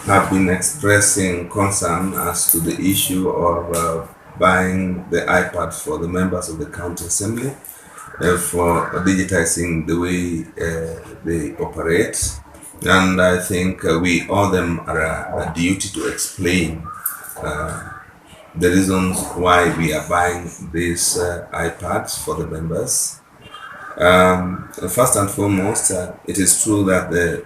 have been expressing concern as to the issue of buying the iPads for the members of the county assembly for digitizing the way they operate. And I think we owe them a duty to explain the reasons why we are buying these iPads for the members. First and foremost, it is true that the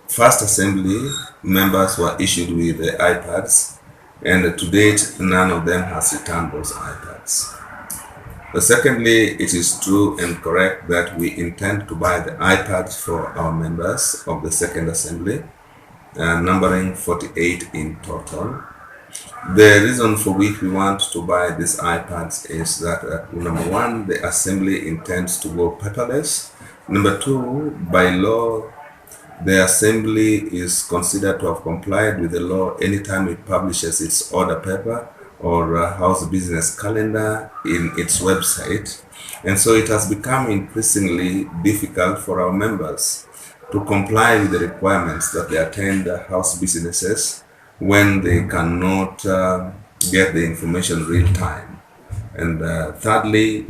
first assembly members were issued with the iPads, and to date, none of them has returned those iPads. Secondly, it is true and correct that we intend to buy the iPads for our members of the second assembly, numbering 48 in total. The reason for which we want to buy these iPads is that, number one, the assembly intends to go paperless. Number two, by law, the assembly is considered to have complied with the law anytime it publishes its order paper or house business calendar in its website. And so it has become increasingly difficult for our members to comply with the requirements that they attend house businesses when they cannot get the information real time. And thirdly,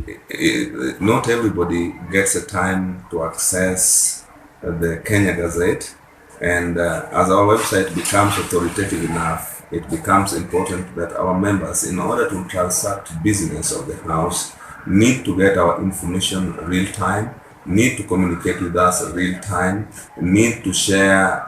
not everybody gets the time to access the Kenya Gazette, and as our website becomes authoritative enough, it becomes important that our members, in order to transact business of the house, need to get our information real time, need to communicate with us real time, need to share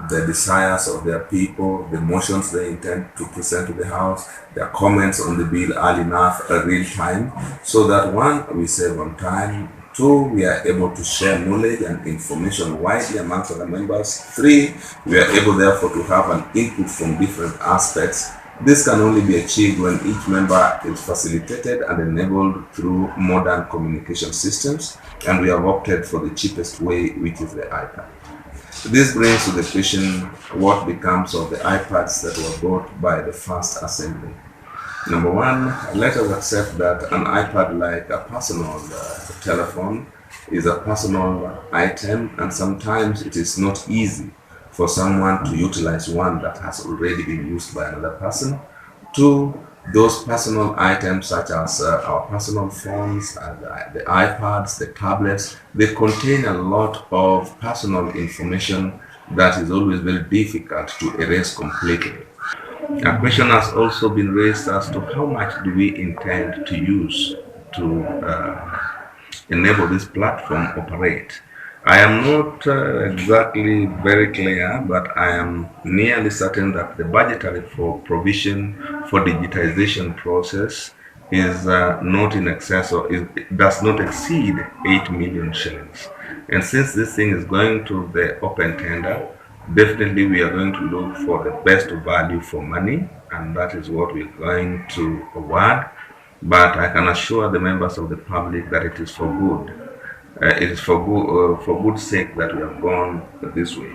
the desires of their people, the motions they intend to present to the house, their comments on the bill early enough, real time, so that one, we save on time, two, we are able to share knowledge and information widely amongst our members, three, we are able therefore to have an input from different aspects. This can only be achieved when each member is facilitated and enabled through modern communication systems, and we have opted for the cheapest way, which is the iPad. This brings to the question, what becomes of the iPads that were bought by the first assembly? Number one, let us accept that an iPad, like a personal telephone, is a personal item, and sometimes it is not easy for someone to utilize one that has already been used by another person. Two, those personal items such as our personal phones, the iPads, the tablets, they contain a lot of personal information that is always very difficult to erase completely. A question has also been raised as to how much do we intend to use to enable this platform operate. I am not exactly very clear, but I am nearly certain that the budgetary provision for digitization process is not in excess or it does not exceed 8 million shillings. And since this thing is going to the open tender, definitely we are going to look for the best value for money, and that is what we're going to award. But I can assure the members of the public that it is for good. It is for good sake that we have gone this way.